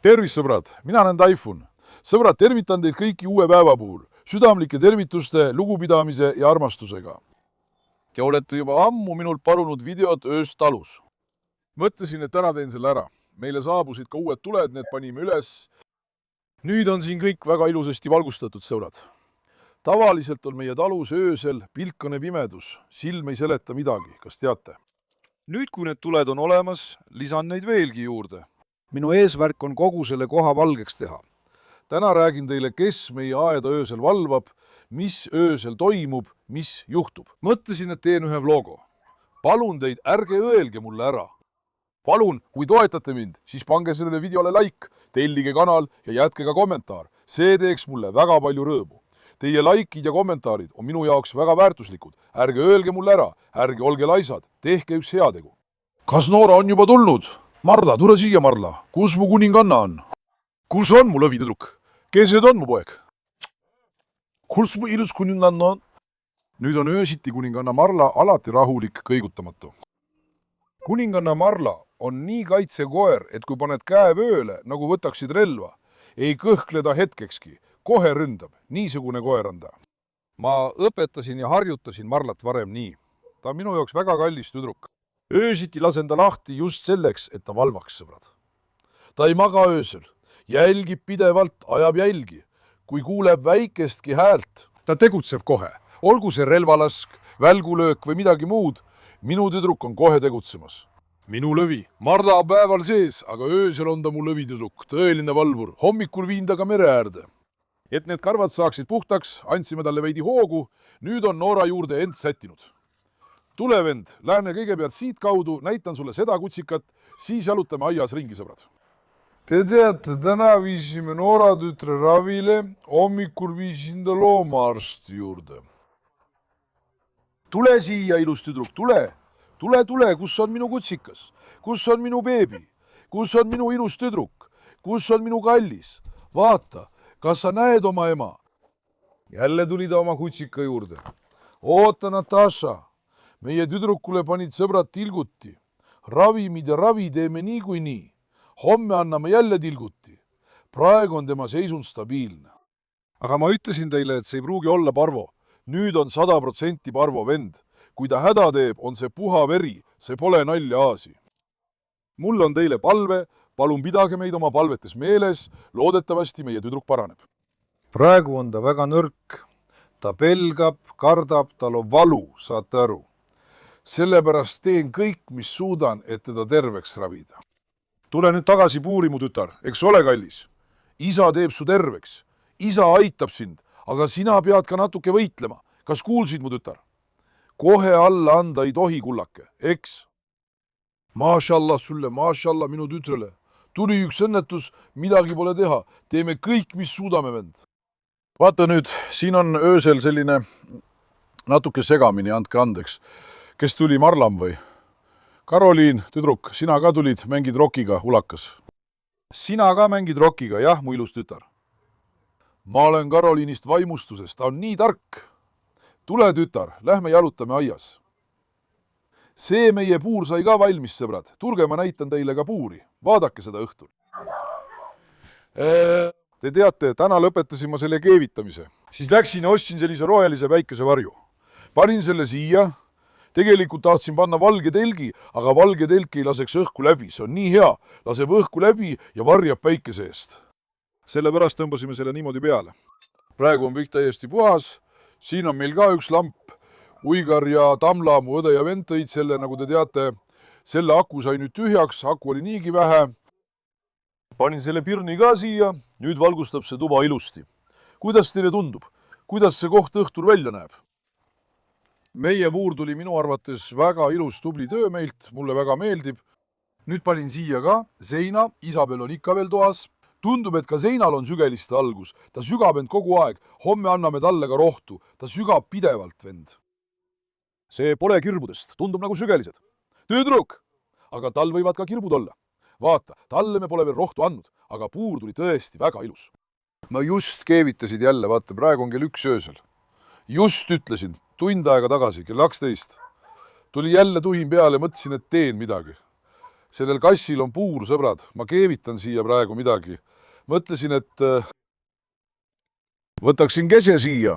Tervist, sõbrad! Mina olen Taifun. Sõbrad, tervitan teid kõiki uue päeva puhul. Südamlike tervituste, lugupidamise ja armastusega. Ja olete juba ammu minult palunud videot ööst talus. Mõtlesin, et täna teen selle ära. Meile saabusid ka uued tuled, need panime üles. Nüüd on siin kõik väga ilusasti valgustatud, sõbrad. Tavaliselt on meie talus öösel pilkane pimedus. Silm ei seleta midagi, kas teate? Nüüd, kui need tuled on olemas, lisan neid veelgi juurde. Minu eesmärk on kogu selle koha valgeks teha. Täna räägin teile, kes meie aeda öösel valvab, mis öösel toimub, mis juhtub. Mõtlesin, et teen ühe vlogo. Palun teid, ärge öelge mulle ära. Palun, kui toetate mind, siis pange sellele videole like, tellige kanal ja jätke ka kommentaar. See teeks mulle väga palju rõõmu. Teie likeid ja kommentaarid on minu jaoks väga väärtuslikud. Ärge öelge mulle ära, ärge olge laisad, tehke üks heategu. Kas Noora on juba tulnud? Marla, tule siia, Marla. Kus mu kuninganna on? Kus on mu lõvitüdruk? Kes need on mu poeg? Kus mu ilus kuninganna on? Nüüd on öösiti kuninganna Marla alati rahulik, kõigutamatu. Kuninganna Marla on nii kaitsekoer, et kui paned käe vööle, nagu võtaksid relva, ei kõhkleda hetkekski, kohe ründab. Niisugune koer on ta. Ma õpetasin ja harjutasin Marlat varem nii. Ta on minu jaoks väga kallis tüdruk. Öösiti lasen ta lahti just selleks, et ta valvaks, sõbrad. Ta ei maga öösel, jälgib pidevalt, ajab jälgi. Kui kuuleb väikestki häält, ta tegutseb kohe. Olgu see relvalask, välgulöök või midagi muud, minu tüdruk on kohe tegutsemas. Minu lõvi. Marla päeval sees, aga öösel on ta mu lõvitüdruk, tõeline valvur. Hommikul viin ta ka mere äärde. Et need karvad saaksid puhtaks, andsime talle veidi hoogu, nüüd on Noora juurde end sättinud. Tule, vend, lähme kõigepealt siit kaudu, näitan sulle seda kutsikat, siis jalutame aias ringi, sõbrad. Te teate, täna viisime Noora tütre ravile, hommikul viisin ta loomaarsti juurde. Tule siia, ilus tüdruk, tule. Tule, kus on minu kutsikas? Kus on minu beebi? Kus on minu ilus tüdruk? Kus on minu kallis? Vaata, kas sa näed oma ema? Jälle tuli ta oma kutsika juurde. Oota, Natasha. Meie tüdrukule panid sõbrad tilguti. Ravimid ja ravi teeme niikuinii. Homme anname jälle tilguti. Praegu on tema seisund stabiilne. Aga ma ütlesin teile, et see ei pruugi olla Parvo. Nüüd on 100% Parvo vend. Kui ta häda teeb, on see puha veri. See pole nalja aasi. Mul on teile palve. Palun pidage meid oma palvetes meeles. Loodetavasti meie tüdruk paraneb. Praegu on ta väga nõrk. Ta pelgab, kardab, tal on valu, saate aru. Sellepärast teen kõik, mis suudan, et teda terveks ravida. Tule nüüd tagasi puuri, mu tütar, eks ole, kallis. Isa teeb su terveks. Isa aitab sind, aga sina pead ka natuke võitlema. Kas kuulsid, mu tütar? Kohe alla anda ei tohi, kullake, eks? Maashallah sulle, maashallah minu tütrele. Tuli üks õnnetus, midagi pole teha. Teeme kõik, mis suudame, vend. Vaata nüüd, siin on öösel selline natuke segamini, andke andeks. Kes tuli, Marlam või? Karoliin, tüdruk, sina ka tulid, mängid rokiga ulakas. Sina ka mängid rokiga, jah, mu ilus tütar. Ma olen Karoliinist vaimustusest, ta on nii tark. Tule, tütar, lähme jalutame aias. See meie puur sai ka valmis, sõbrad. Tulge, ma näitan teile ka puuri. Vaadake seda õhtul. Te teate, täna lõpetasin ma selle keevitamise. Siis läksin ja ostsin sellise rohelise väikese varju. Panin selle siia. Tegelikult tahtsin panna valge telgi, aga valge telk ei laseks õhku läbi. See on nii hea. Laseb õhku läbi ja varjab päikese eest. Sellepärast tõmbasime selle niimoodi peale. Praegu on kõik täiesti puhas. Siin on meil ka üks lamp. Uigar ja Tamla, mu õde ja vend tõid selle, nagu te teate. Selle aku sai nüüd tühjaks, aku oli niigi vähe. Panin selle pirni ka siia. Nüüd valgustab see tuba ilusti. Kuidas teile tundub? Kuidas see koht õhtul välja näeb? Meie puur tuli minu arvates väga ilus tubli töö meilt, mulle väga meeldib. Nüüd panin siia ka seina, Isabel on ikka veel toas. Tundub, et ka seinal on sügeliste algus. Ta sügab end kogu aeg, homme anname talle ka rohtu. Ta sügab pidevalt, vend. See pole kirbudest, tundub nagu sügelised. Tüdruk! Aga tal võivad ka kirbud olla. Vaata, talle me pole veel rohtu andnud, aga puur tuli tõesti väga ilus. Ma just keevitasid jälle, vaata, praegu on kell 1 öösel. Just ütlesin, tund aega tagasi, kell 12. Tuli jälle tuhin peale, mõtlesin, et teen midagi. sellel kassil on puur, sõbrad. Ma keevitan siia praegu midagi. Mõtlesin, et võtaksin kese siia.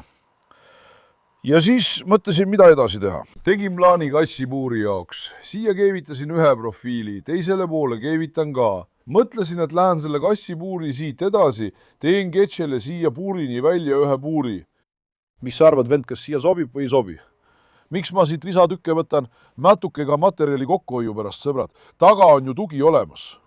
Ja siis mõtlesin, mida edasi teha. Tegin plaani kassipuuri jaoks. Siia keevitasin ühe profiili, teisele poole keevitan ka. Mõtlesin, et lähen selle kassipuuri siit edasi, teen ketsele siia puurini välja ühe puuri. Mis sa arvad, vend, kas siia sobib või ei sobi? Miks ma siit lisatükke võtan? Natuke ka materjali kokkuhoiu pärast, sõbrad. Taga on ju tugi olemas.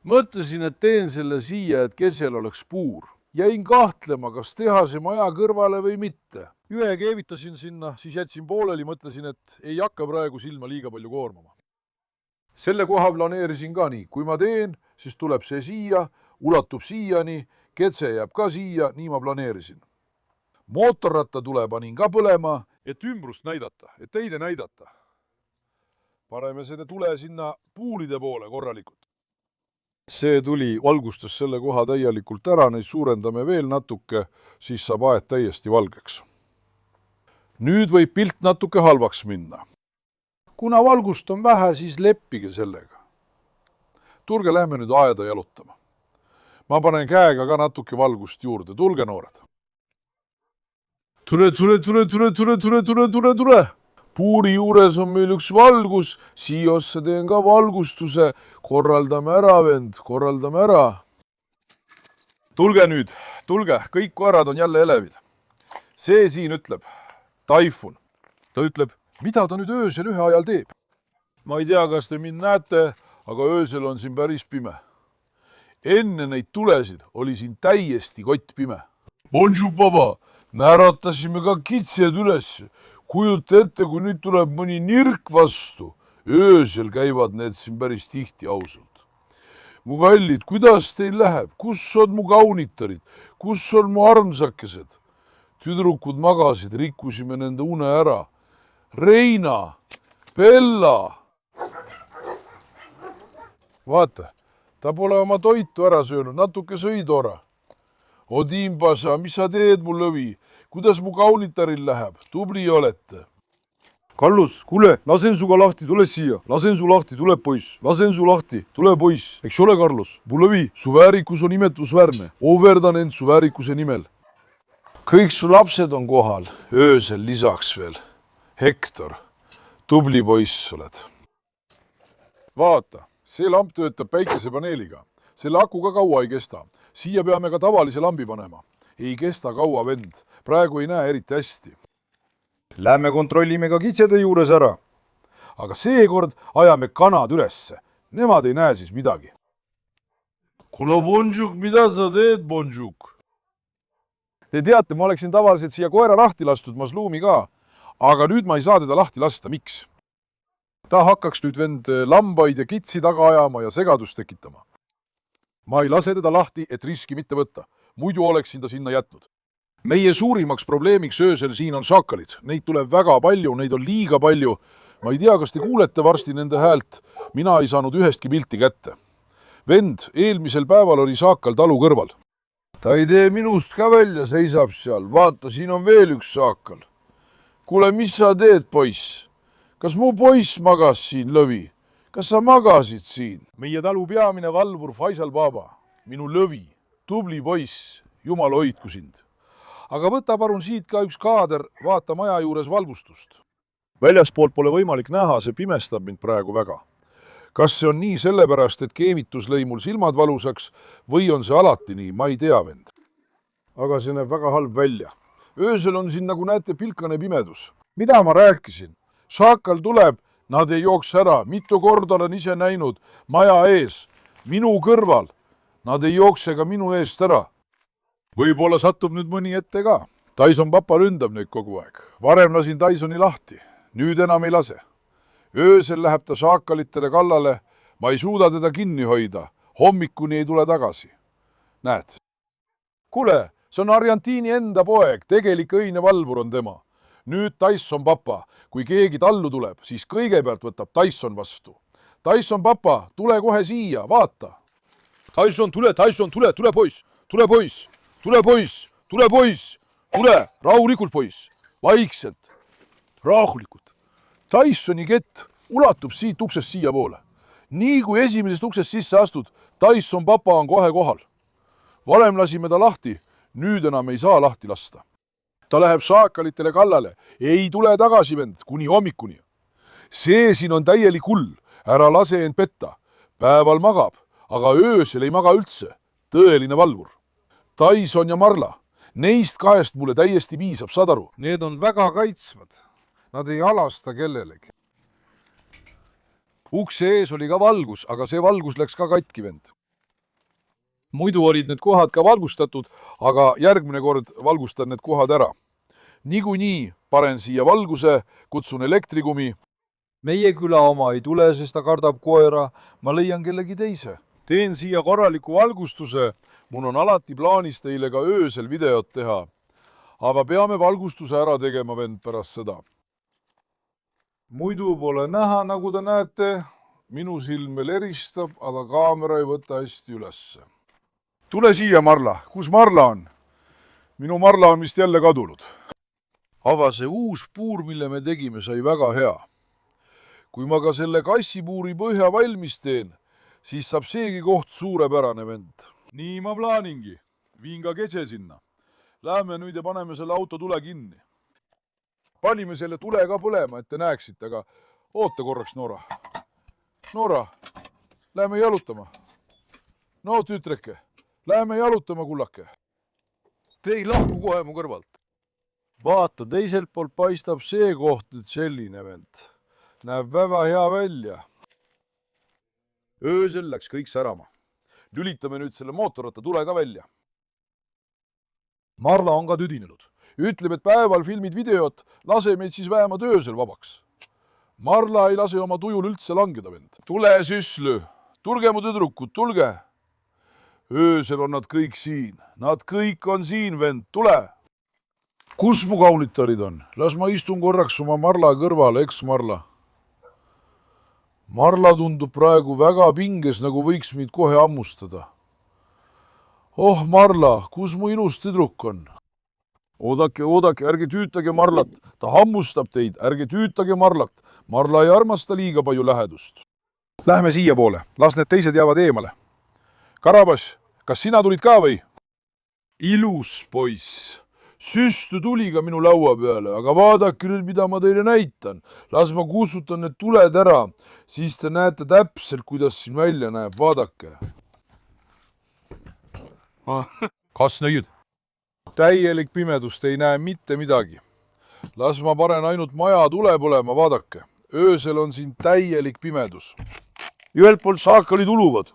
Mõtlesin, et teen selle siia, et kesel oleks puur. Jäin kahtlema, kas teha see maja kõrvale või mitte. Ühe keevitasin sinna, siis jätsin pooleli, mõtlesin, et ei hakka praegu silma liiga palju koormama. Selle koha planeerisin ka nii. Kui ma teen, siis tuleb see siia, ulatub siiani, ketse jääb ka siia, nii ma planeerisin. Mootorratta tule panin ka põlema, et ümbrust näidata, et teide näidata. Paneme selle tule sinna puulide poole korralikult. See tuli valgustas selle koha täielikult ära, neid suurendame veel natuke, siis saab aed täiesti valgeks. Nüüd võib pilt natuke halvaks minna. Kuna valgust on vähe, siis leppige sellega. Tulge, lähme nüüd aeda jalutama. Ma panen käega ka natuke valgust juurde. Tulge, noored. Tule. Puuri juures on meil üks valgus. Siiasse teen ka valgustuse. Korraldame ära, vend. Korraldame ära. Tulge nüüd. Tulge. Kõik koerad on jälle elevid. See siin ütleb. Taifun. Ta ütleb, mida ta nüüd öösel ühe ajal teeb? Ma ei tea, kas te mind näete, aga öösel on siin päris pime. Enne neid tulesid oli siin täiesti kott pime. Bonjour, baba! Näratasime ka kitsed üles. Kujuta ette, kui nüüd tuleb mõni nirk vastu. Öösel käivad need siin päris tihti ausalt. Mu kallid, kuidas teil läheb? Kus on mu kaunitarid? Kus on mu armsakesed? Tüdrukud magasid, rikkusime nende une ära. Reina, Bella. Vaata, ta pole oma toitu ära söönud, natuke sõi toora. Odimbasa, mis sa teed, mu lõvi? Kuidas mu kaunitaril läheb? Tubli olete. Kallus, kuule, lasen suga lahti, tule siia. Lasen su lahti, tule poiss. Lasen su lahti, tule poiss. Eks ole, Carlos? Mu lõvi, su väärikus on imetlusväärne. Ohverdan end su väärikuse nimel. Kõik su lapsed on kohal. Öösel lisaks veel. Hektor, tubli poiss oled. Vaata, see lamp töötab päikesepaneeliga. Selle aku ka kaua ei kesta. Siia peame ka tavalise lambi panema. Ei kesta kaua, vend. Praegu ei näe eriti hästi. Lähme kontrollime ka kitsede juures ära. Aga seekord ajame kanad ülesse. Nemad ei näe siis midagi. Kuule, Bonjuk, mida sa teed, Bonjuk? Te teate, ma oleksin tavaliselt siia koera lahti lastud, Masluumi ka. Aga nüüd ma ei saa teda lahti lasta. Miks? Ta hakkaks nüüd vend lambaid ja kitsi taga ajama ja segadust tekitama. Ma ei lase teda lahti, et riski mitte võtta. Muidu oleksin ta sinna jätnud. Meie suurimaks probleemiks öösel siin on šakalid. Neid tuleb väga palju, neid on liiga palju. Ma ei tea, kas te kuulete varsti nende häält. Mina ei saanud ühestki pilti kätte. Vend, eelmisel päeval oli šakal talu kõrval. Ta ei tee minust ka välja, seisab seal. Vaata, siin on veel üks šakal. Kuule, mis sa teed, poiss? Kas mu poiss magas siin, lõvi? Kas sa magasid siin? Meie talu peamine valvur Faisal Baba. Minu lõvi. Tubli poiss. Jumal hoidku sind. Aga võta parun siit ka üks kaader, vaata maja juures valgustust. Väljaspoolt pole võimalik näha, see pimestab mind praegu väga. Kas see on nii sellepärast, et keevitus lõi mul silmad valusaks või on see alati nii, ma ei tea, vend. Aga see näeb väga halb välja. Öösel on siin, nagu näete, pilkane pimedus. Mida ma rääkisin? Šakal tuleb, nad ei jooks ära. Mitu korda olen ise näinud maja ees, minu kõrval. Nad ei jookse ka minu eest ära. Võib-olla satub nüüd mõni ette ka. Tyson papa ründab neid kogu aeg. Varem lasin Tysoni lahti. Nüüd enam ei lase. Öösel läheb ta šakalitele kallale. Ma ei suuda teda kinni hoida. Hommikuni ei tule tagasi. Näed. Kuule, see on Argentiini enda poeg. Tegelik õine valvur on tema. Nüüd Tyson papa. Kui keegi tallu tuleb, siis kõigepealt võtab Tyson vastu. Tyson papa, tule kohe siia, vaata. Tyson, tule poiss. Tule poiss. Tule poiss, tule poiss, tule, rahulikult poiss, vaikselt, rahulikult. Tysoni kett ulatub siit uksest siia poole nii kui esimesest uksest sisse astud, Tyson papa on kohe kohal. Varem lasime ta lahti, nüüd enam ei saa lahti lasta. Ta läheb šaakalitele kallale, ei tule tagasi vend, kuni hommikuni. See siin on täielik hull, ära lase end petta. Päeval magab, aga öösel ei maga üldse. Tõeline valvur. Tyson ja Marla, neist kahest mulle täiesti piisab, saad aru? Need on väga kaitsvad. Nad ei alasta kellelegi. Ukse ees oli ka valgus, aga see valgus läks ka katki vend. Muidu olid need kohad ka valgustatud, aga järgmine kord valgustan need kohad ära. Niikuinii panen siia valguse, kutsun elektrikumi. Meie küla oma ei tule, sest ta kardab koera. Ma leian kellegi teise. Teen siia korraliku valgustuse. Mul on alati plaanis teile ka öösel videot teha. Aga peame valgustuse ära tegema vend pärast seda. Muidu pole näha, nagu te näete. Minu silm veel eristab, aga kaamera ei võta hästi ülesse. Tule siia, Marla. Kus Marla on? Minu Marla on vist jälle kadunud. Aga see uus puur, mille me tegime, sai väga hea. Kui ma ka selle kassipuuri põhja valmis teen, siis saab seegi koht suurepärane vend. Nii ma plaaningi. Viin ka kese sinna. Läheme nüüd ja paneme selle auto tule kinni. Panime selle tule ka põlema, et te näeksite, aga oota korraks, Noora. Noora, läheme jalutama. No, tütreke, läheme jalutama, kullake. Te ei lahku kohe mu kõrvalt. Vaata, teiselt poolt paistab see koht nüüd selline vend. Näeb väga hea välja. Öösel läks kõik särama. Lülitame nüüd selle mootorratta tule ka välja. Marla on ka tüdinenud. Ütleb, et päeval filmid videot, lase meid siis vähemalt öösel vabaks. Marla ei lase oma tujul üldse langeda vend. Tule süslü, tulge mu tüdrukud, tulge. Öösel on nad kõik siin. Nad kõik on siin, vend, tule. Kus mu kaunitarid on? Las ma istun korraks oma Marla kõrvale, eks Marla? Marla tundub praegu väga pinges, nagu võiks meid kohe ammustada. Oh, Marla, kus mu ilus tüdruk on? Oodake, ärge tüütage Marlat. Ta hammustab teid, ärge tüütage Marlat. Marla ei armasta liiga palju lähedust. Lähme siia poole, las need teised jäävad eemale. Karabas, kas sina tulid ka või? Ilus poiss. Süstu tuli ka minu laua peale, aga vaadake nüüd, mida ma teile näitan. Las ma kustutan need tuled ära, siis te näete täpselt, kuidas siin välja näeb. Vaadake. Kas näid? Täielik pimedust, ei näe mitte midagi. Las ma panen ainult maja tule põlema, vaadake. Öösel on siin täielik pimedus. Ühelt poolt saakalid uluvad.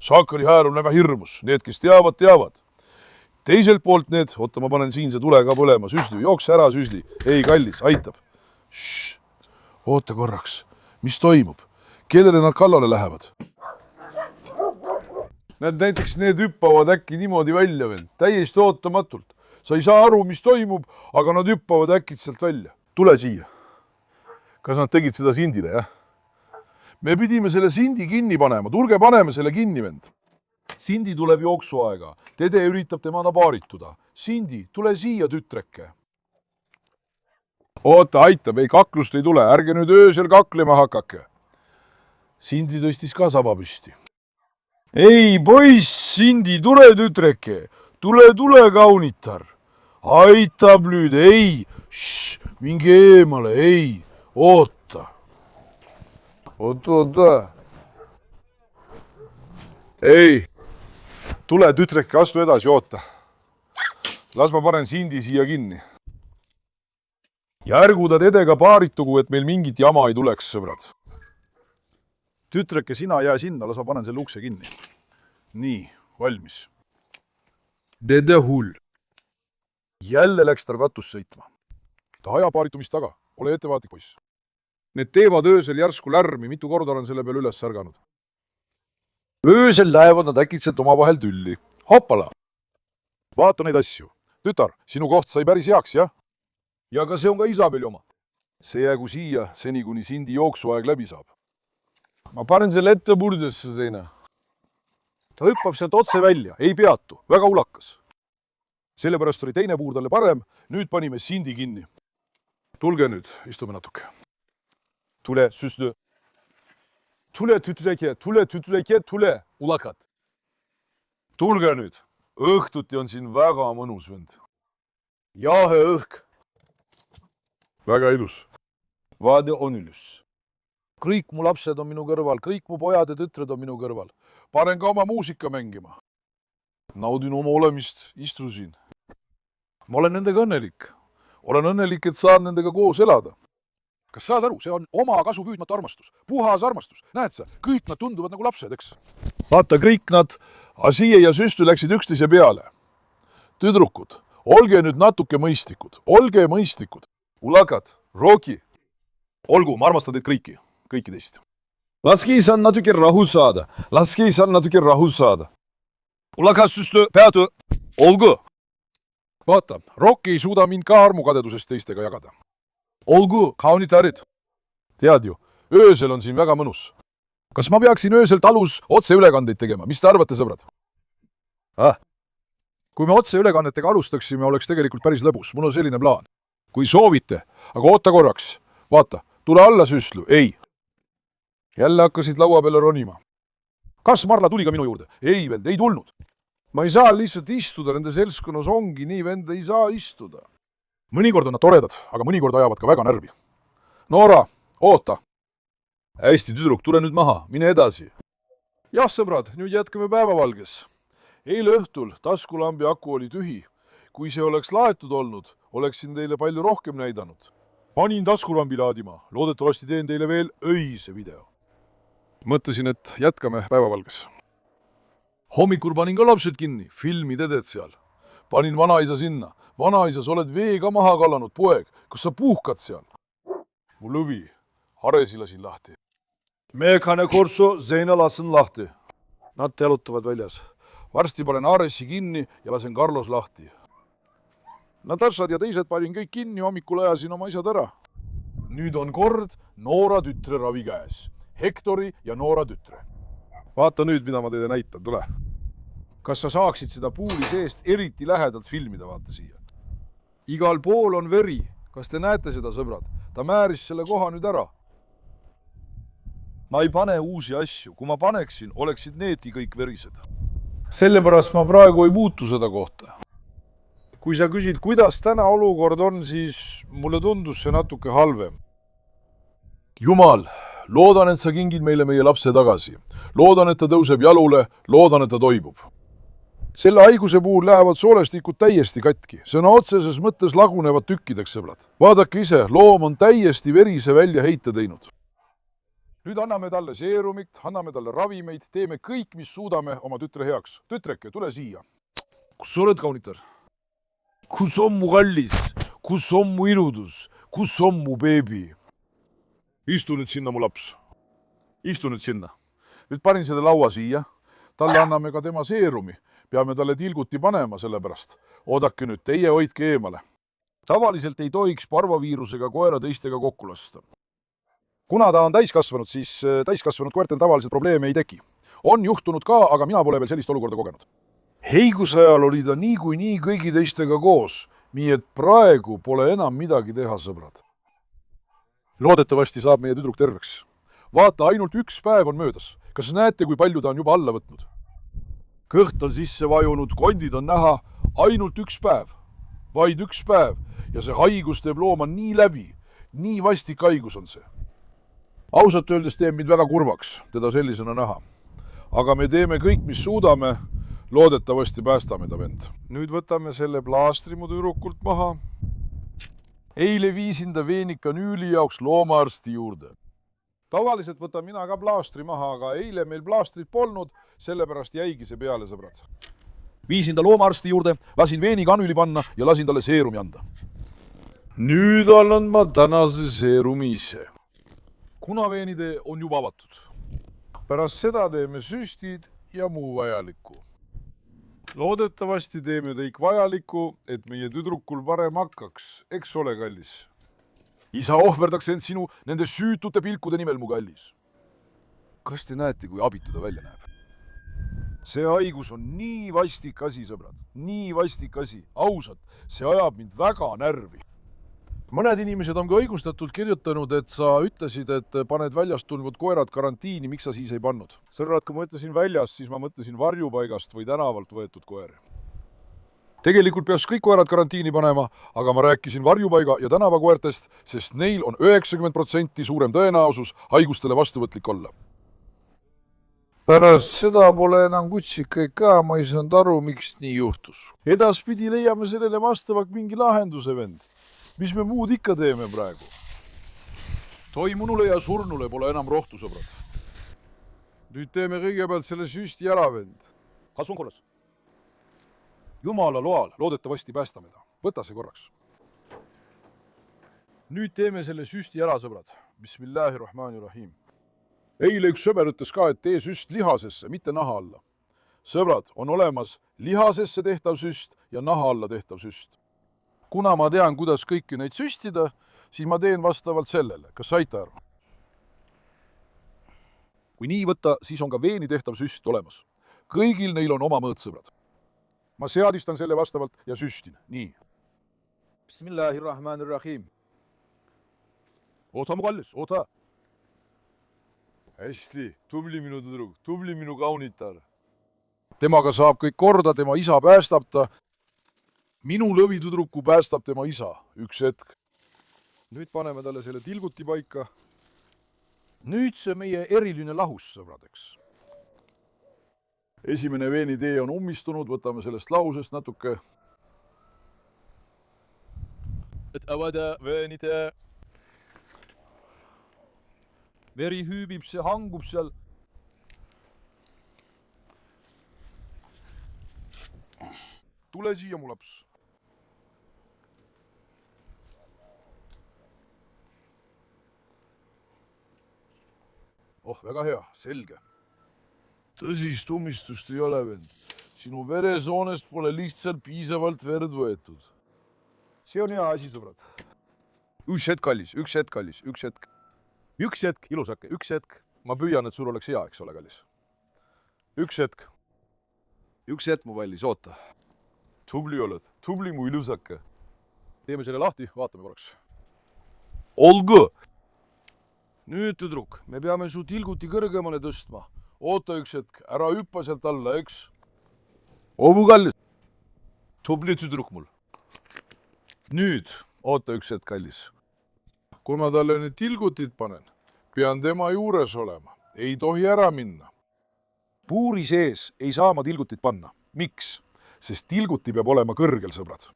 Saakali hääl on väga hirmus. Need, kes teavad, teavad. Teiselt poolt need, oota, ma panen siin see tule ka põlema. Süsli, jookse ära, Süsli. Ei, kallis, aitab. Oota korraks. Mis toimub? Kellele nad kallale lähevad? Näiteks need hüppavad äkki niimoodi välja veel. Täiesti ootamatult. Sa ei saa aru, mis toimub, aga nad hüppavad äkitselt välja. Tule siia. Kas nad tegid seda Sindile, jah? Me pidime selle Sindi kinni panema. Tulge paneme selle kinni, vend. Sindi tuleb jooksuaega. Dede üritab temana paarituda. Sindi, tule siia, tütreke. Oota, aitab, ei kaklust ei tule. Ärge nüüd öösel kaklema hakake. Sindi tõstis ka saba püsti. Ei, poiss, Sindi, tule, tütreke. Tule, kaunitar. Aitab nüüd, ei. Minge eemale, ei. Oota. Oota. Ei. Tule, tütreke, astu edasi, oota. Las ma panen Sindi siia kinni. Ja ärgu ta dedega paaritugu, et meil mingit jama ei tuleks, sõbrad. Tütreke, sina jää sinna, las ma panen selle ukse kinni. Nii, valmis. Dede hull. Jälle läks tal katus sõitma. Ta ajab paaritumist taga. Ole ettevaatik, poiss. Need teevad öösel järsku lärmi, mitu korda olen selle peale üles särganud. Öösel lähevad nad äkitselt omavahel tülli. Hoppala! Vaata neid asju. Tütar, sinu koht sai päris heaks, jah? Ja ka see on ka Isabeli oma. See jäägu siia, seni kuni Sindi jooksuaeg läbi saab. Ma panen selle ette purdesse seina. Ta hüppab sealt otse välja, ei peatu, väga ulakas. Sellepärast oli teine puur talle parem, nüüd panime Sindi kinni. Tulge nüüd, istume natuke. Tule, süsnö. Tule tütreke, tule, ulakat. Tulge nüüd. Õhtuti on siin väga mõnus, vend. Jahe õhk. Väga ilus. Vaade on ilus. Kõik mu lapsed on minu kõrval, kõik mu pojad ja tütred on minu kõrval. Panen ka oma muusika mängima. Naudin oma olemist, istun siin. Ma olen nendega õnnelik. Olen õnnelik, et saan nendega koos elada. Kas saad aru, see on oma kasu püüdmatu armastus. Puhas armastus. Näed sa, kõik nad tunduvad nagu lapsed, eks? Vaata, kõik nad, Asiie ja süstü läksid üksteise peale. Tüdrukud, olge nüüd natuke mõistlikud. Olge mõistlikud. Ulakad, Roki. Olgu, ma armastan teid kõiki. Kõiki teist. Laske isal natuke rahu saada. Laske isal natuke rahu saada. Ulakad, süstü, peatu. Olgu. Vaata, Roki ei suuda mind ka armukadedusest teistega jagada. Olgu, kaunitarid. Tead ju, öösel on siin väga mõnus. Kas ma peaksin öösel talus otseülekandeid tegema? Mis te arvate, sõbrad? Kui me otseülekannetega alustaksime, oleks tegelikult päris lõbus. Mul on selline plaan. Kui soovite, aga oota korraks. Vaata, tule alla, süstlu. Ei. Jälle hakkasid laua peale ronima. Kas Marla tuli ka minu juurde? Ei, vend, ei tulnud. Ma ei saa lihtsalt istuda, nende seltskonnas ongi nii, vend, ei saa istuda. Mõnikord on nad toredad, aga mõnikord ajavad ka väga närvi. Noora, oota. Hästi, tüdruk, tule nüüd maha, mine edasi. Jah, sõbrad, nüüd jätkame päevavalges. Eile õhtul taskulambi aku oli tühi. Kui see oleks laetud olnud, oleksin teile palju rohkem näidanud. Panin taskulambi laadima. Loodetavasti teen teile veel öise video. Mõtlesin, et jätkame päevavalges. Hommikul panin ka lapsed kinni, filmi tedet seal. Panin vanaisa sinna. Vanaisa, sa oled veega maha kallanud, poeg. Kas sa puhkad seal? Mu lõvi. Aresi lasin lahti. Meekane korso Zeina lasen lahti. Nad telutavad väljas. Varsti panen Aresi kinni ja lasen Carlos lahti. Natašad ja teised panin kõik kinni, hommikul ajasin oma isad ära. Nüüd on kord Noora tütre ravi käes. Hektori ja Noora tütre. Vaata nüüd, mida ma teile näitan, tule. Kas sa saaksid seda puuli seest eriti lähedalt filmida, vaata siia? Igal pool on veri. Kas te näete seda, sõbrad? Ta määris selle koha nüüd ära. Ma ei pane uusi asju. Kui ma paneksin, oleksid needki kõik verised. Sellepärast ma praegu ei muutu seda kohta. Kui sa küsid, kuidas täna olukord on, siis mulle tundus see natuke halvem. Jumal, loodan, et sa kingid meile meie lapse tagasi. Loodan, et ta tõuseb jalule, loodan, et ta toibub. Selle haiguse puhul lähevad soolestikud täiesti katki. Sõna otseses mõttes lagunevad tükkideks, sõbrad. Vaadake ise, loom on täiesti verise välja heite teinud. Nüüd anname talle seerumit, anname talle ravimeid, teeme kõik, mis suudame oma tütre heaks. Tütreke, tule siia. Kus sa oled, kaunitar? Kus on mu kallis? Kus on mu iludus? Kus on mu beebi? Istu nüüd sinna, mu laps. Istu nüüd sinna. Nüüd panin selle laua siia. Talle anname ka tema seerumi. Peame talle tilguti panema selle pärast. Oodake nüüd, teie hoidke eemale. Tavaliselt ei tohiks parvaviirusega koera teistega kokku lasta. Kuna ta on täiskasvanud, siis täiskasvanud koertel tavaliselt probleeme ei teki. On juhtunud ka, aga mina pole veel sellist olukorda kogenud. Heiguse ajal oli ta niikuinii kõigi teistega koos, nii et praegu pole enam midagi teha, sõbrad. Loodetavasti saab meie tüdruk terveks. Vaata, ainult üks päev on möödas. Kas näete, kui palju ta on juba alla võtnud? Kõht on sisse vajunud, kondid on näha, ainult üks päev. Vaid üks päev. Ja see haigus teeb looma nii läbi. Nii vastik haigus on see. Ausalt öeldes teeb mind väga kurvaks teda sellisena näha. Aga me teeme kõik, mis suudame. Loodetavasti päästame ta, vend. Nüüd võtame selle plaastri mu tüdrukult maha. Eile viisin ta veenikanüüli jaoks loomaarsti juurde. Tavaliselt võtan mina ka plaastri maha, aga eile meil plaastrit polnud, sellepärast jäigi see peale, sõbrad. Viisin ta loomaarsti juurde, lasin veenikanüüli panna ja lasin talle seerumi anda. Nüüd annan ma tänase seerumi ise. Kunaveenide on juba avatud. Pärast seda teeme süstid ja muu vajaliku. Loodetavasti teeme kõik vajaliku, et meie tüdrukul parem hakkaks. Eks ole, kallis? Isa ohverdaks end sinu nende süütute pilkude nimel, mu kallis. Kas te näete, kui abitu ta välja näeb? See haigus on nii vastik asi, sõbrad. Nii vastik asi. Ausalt, see ajab mind väga närvi. mõned inimesed on ka õigustatult kirjutanud, et sa ütlesid, et paned väljast tulnud koerad karantiini, miks sa siis ei pannud? sõbrad, kui ma ütlesin väljast, siis ma mõtlesin varjupaigast või tänavalt võetud koeri. Tegelikult peaks kõik koerad karantiini panema, aga ma rääkisin varjupaiga ja tänavakoertest, sest neil on 90% suurem tõenäosus haigustele vastuvõtlik olla. pärast seda pole enam kutsikaid ka, ma ei saanud aru, miks nii juhtus. Edaspidi leiame sellele vastavalt mingi lahenduse, vend. Mis me muud ikka teeme praegu? Toimunule ja surnule pole enam rohtu, sõbrad. Nüüd teeme kõigepealt selle süsti ära, vend. Kas on korras? Jumala loal, loodetavasti päästame ta. Võta see korraks. Nüüd teeme selle süsti ära, sõbrad. Bismillahirrahmanirrahim. Eile üks sõber ütles ka, et tee süst lihasesse, mitte naha alla. Sõbrad, on olemas lihasesse tehtav süst ja naha alla tehtav süst. Kuna ma tean, kuidas kõiki neid süstida, siis ma teen vastavalt sellele. Kas saite aru? Kui nii võtta, siis on ka veeni tehtav süst olemas. Kõigil neil on oma mõõt, sõbrad. Ma seadistan selle vastavalt ja süstin. Nii. Bismillahirrahmanirrahim. Oota mu kallis, oota. Hästi, tubli minu tüdruk, tubli minu kaunitar. Temaga saab kõik korda, tema isa päästab ta. Minu lõvitüdruku päästab tema isa. Üks hetk. Nüüd paneme talle selle tilguti paika. Nüüd see meie eriline lahus, sõbradeks. Esimene veenitee on ummistunud, võtame sellest lahusest natuke. Et avada veenitee. Veri hüübib, see hangub seal. Tule siia, mu laps. Oh, väga hea, selge. Tõsist ummistust ei ole, vend. Sinu veresoonest pole lihtsalt piisavalt verd võetud. See on hea asi, sõbrad. Üks hetk, kallis, üks hetk, kallis, üks hetk. Üks hetk, ilusake, üks hetk. Ma püüan, et sul oleks hea, eks ole, kallis. Üks hetk. Üks hetk, mu vallis, oota. Tubli oled, tubli mu ilusake. Teeme selle lahti, vaatame korraks. Olgu! Nüüd, tüdruk, me peame su tilguti kõrgemale tõstma. Oota üks hetk, ära hüppa sealt alla, eks? Ovu kallis. Tubli tüdruk mul. Nüüd, oota üks hetk, kallis. Kui ma talle need tilgutid panen, pean tema juures olema. Ei tohi ära minna. Puuri sees ei saa ma tilgutit panna. Miks? Sest tilguti peab olema kõrgel, sõbrad.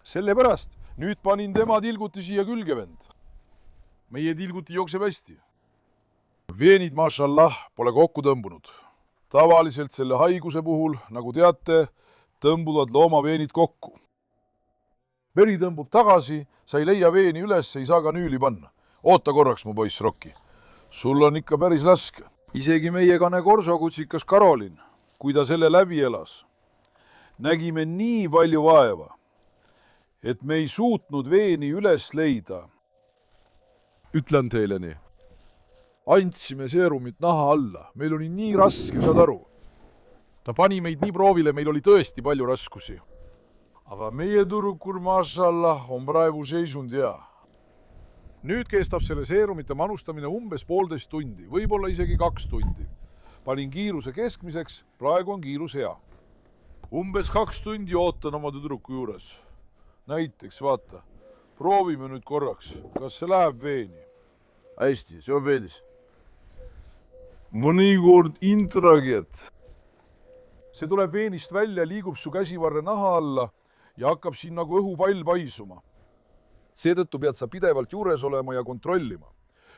Sellepärast, nüüd panin tema tilguti siia külge, vend. Meie tilguti jookseb hästi. Veenid, mashallah, pole kokku tõmbunud. Tavaliselt selle haiguse puhul, nagu teate, tõmbuvad loomaveenid kokku. Veri tõmbub tagasi, sa ei leia veeni üles, ei saa kanüüli panna. Oota korraks, mu poiss Rokki. Sul on ikka päris laske. Isegi meie kane korsokutsikas Karolin, kui ta selle läbi elas, nägime nii palju vaeva, et me ei suutnud veeni üles leida. Ütlen teile nii. Andsime seerumit naha alla. Meil oli nii raske, saad aru. Ta pani meid nii proovile, meil oli tõesti palju raskusi. Aga meie tüdrukul, mashallah, on praegu seisund hea. Nüüd kestab selle seerumite manustamine umbes 1,5 tundi, võib-olla isegi 2 tundi. Panin kiiruse keskmiseks, praegu on kiirus hea. Umbes 2 tundi ootan oma tüdruku juures. Näiteks, vaata. Proovime nüüd korraks, kas see läheb veeni. Hästi, see on veenis. Mõnikord intraget. See tuleb veenist välja, liigub su käsivarre naha alla ja hakkab siin nagu õhupall paisuma. Seetõttu pead sa pidevalt juures olema ja kontrollima.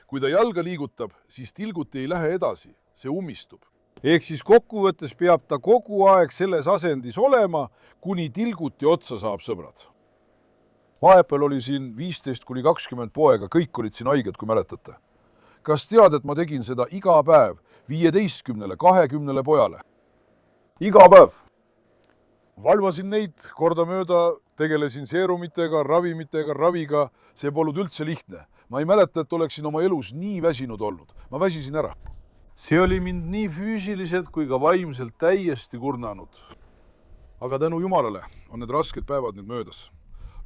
Kui ta jalga liigutab, siis tilguti ei lähe edasi, see ummistub. Ehk siis kokkuvõttes peab ta kogu aeg selles asendis olema, kuni tilguti otsa saab, sõbrad. Vahepeal oli siin 15–20 poega, kõik olid siin haiged, kui mäletate. Kas tead, et ma tegin seda iga päev 15–20 pojale? Iga päev. Valvasin neid kordamööda, tegelesin seerumitega, ravimitega, raviga. See polnud üldse lihtne. Ma ei mäleta, et oleksin oma elus nii väsinud olnud. Ma väsisin ära. See oli mind nii füüsiliselt kui ka vaimselt täiesti kurnanud. Aga tänu Jumalale on need rasked päevad nüüd möödas.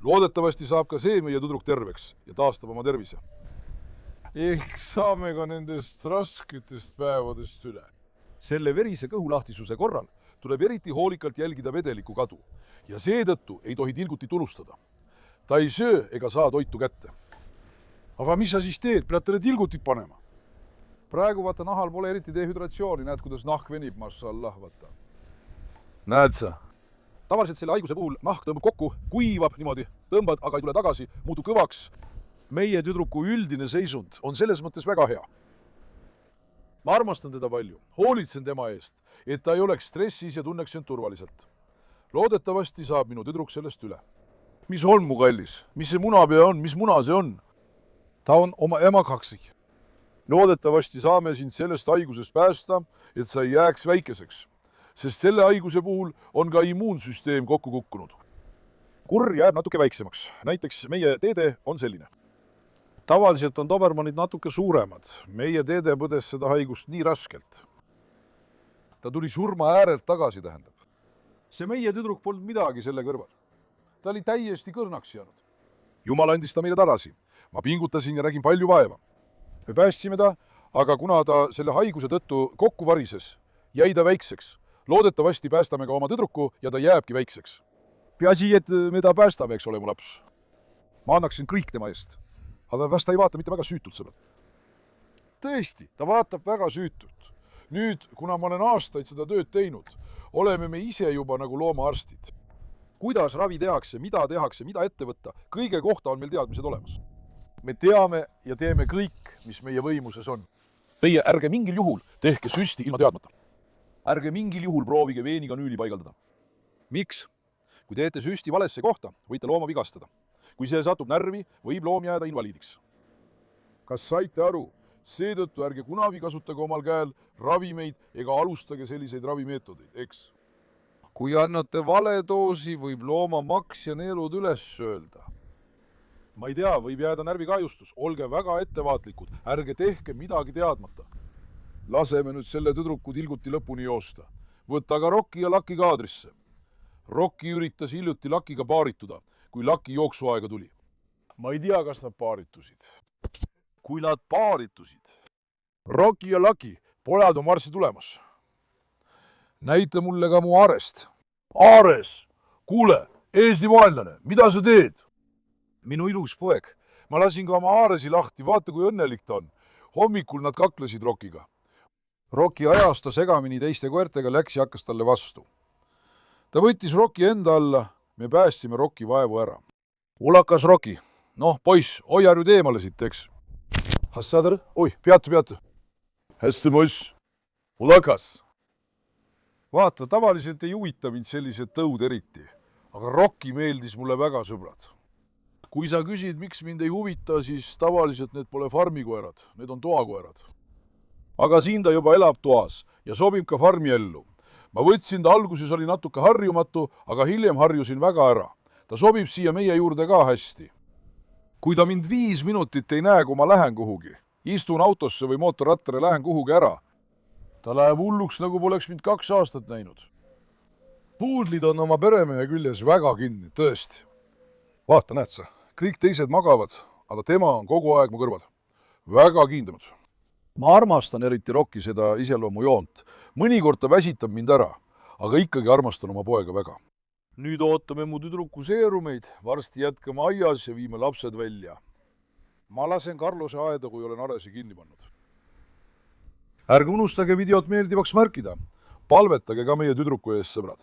loodetavasti saab ka see meie tüdruk terveks ja taastab oma tervise. ehk saame ka nendest rasketest päevadest üle. Selle verise kõhulahtisuse korral tuleb eriti hoolikalt jälgida vedeliku kadu ja seetõttu ei tohi tilgutit unustada. Ta ei söö ega saa toitu kätte. aga mis sa siis teed, pead talle tilgutit panema? Praegu vaata nahal pole eriti dehüdratsiooni, näed, kuidas nahk venib, mašallah, vaata. Näed sa? Tavaliselt selle haiguse puhul nahk tõmbab kokku, kuivab niimoodi, tõmbad, aga ei tule tagasi, muutub kõvaks. Meie tüdruku üldine seisund on selles mõttes väga hea. Ma armastan teda palju, hoolitsen tema eest, et ta ei oleks stressis ja tunneks end turvaliselt. Loodetavasti saab minu tüdruk sellest üle. Mis on, mu kallis? Mis see munapea on? Mis muna see on? Ta on oma ema kaksik. Loodetavasti saame sind sellest haigusest päästa, et sa ei jääks väikeseks, sest selle haiguse puhul on ka immuunsüsteem kokku kukkunud. Kurr jääb natuke väiksemaks. Näiteks meie teede on selline. Tavaliselt on dobermanid natuke suuremad. Meie teede põdes seda haigust nii raskelt. Ta tuli surma äärelt tagasi, tähendab. See meie tüdruk polnud midagi selle kõrval. Ta oli täiesti kõrnaks jäänud. Jumal andis ta meile tagasi. Ma pingutasin ja nägin palju vaeva. Me päästsime ta, aga kuna ta selle haiguse tõttu kokku varises, jäi ta väikseks. Loodetavasti päästame ka oma tüdruku ja ta jääbki väikseks. Peaasi, et me ta päästame, eks ole, mu laps. Ma annaksin kõik tema eest. Aga vast ta ei vaata mitte väga süütult, sõbrad. Tõesti, ta vaatab väga süütult. Nüüd, kuna ma olen aastaid seda tööd teinud, oleme me ise juba nagu loomaarstid. Kuidas ravi tehakse, mida ette võtta, kõige kohta on meil teadmised olemas. Me teame ja teeme kõik, mis meie võimuses on. Teie ärge mingil juhul tehke süsti ilma teadmata. Ärge mingil juhul proovige veenikanüüli paigaldada. Miks? Kui teete süsti valesse kohta, võite looma vigastada. Kui see satub närvi, võib loom jääda invaliidiks. Kas saite aru? Seetõttu ärge kunagi kasutage omal käel ravimeid ega alustage selliseid ravimeetodeid, eks? Kui annate vale doosi, võib looma maks ja neelud üles söölda. Ma ei tea, võib jääda närvikahjustus. Olge väga ettevaatlikud. Ärge tehke midagi teadmata. Laseme nüüd selle tüdruku tilguti lõpuni joosta. Võtta ka Rocki ja Lucky kaadrisse. Rocki üritas hiljuti Luckiga paarituda, kui Lucky jooksuaega tuli. Ma ei tea, kas nad paaritusid. Kui nad paaritusid. Rocki ja Lucky, pojad on varsti tulemas. Näita mulle ka mu Aarest. Aares! Kuule, eestimaallane, mida sa teed? Minu ilus poeg. Ma lasin ka oma Aaresi lahti, vaata kui õnnelik ta on. Hommikul nad kaklesid Rockiga. Rocki ajas ta segamini teiste koertega, läks ja hakkas talle vastu. Ta võttis Rocki enda alla, me päästsime Rocki vaevu ära. Ulakas Rocki. Noh, poiss, hoia nüüd eemale siit, eks. Hassadar? Oi, peatu. hästi, moss. Ulakas. Vaata, tavaliselt ei huvita mind sellised tõud eriti, aga Rocki meeldis mulle väga, sõbrad. Kui sa küsid, miks mind ei huvita, siis tavaliselt need pole farmikoerad, need on toakoerad. Aga siin ta juba elab toas ja sobib ka farmi ellu. Ma võtsin ta alguses oli natuke harjumatu, aga hiljem harjusin väga ära. Ta sobib siia meie juurde ka hästi. Kui ta mind 5 minutit ei näe, kui ma lähen kuhugi, istun autosse või mootorrattale, lähen kuhugi ära, ta läheb hulluks, nagu poleks mind 2 aastat näinud. Puudlid on oma peremehe küljes väga kinni, tõesti. Vaata, näed sa, kõik teised magavad, aga tema on kogu aeg mu kõrval. Väga kiindunud. Ma armastan eriti Rocki seda iseloomujoont. Mõnikord ta väsitab mind ära, aga ikkagi armastan oma poega väga. Nüüd ootame mu tüdruku seerumeid, varsti jätkame aias ja viime lapsed välja. Ma lasen Carlose aeda, kui olen Aresi kinni pannud. Ärge unustage videot meeldivaks märkida. Palvetage ka meie tüdruku ees, sõbrad.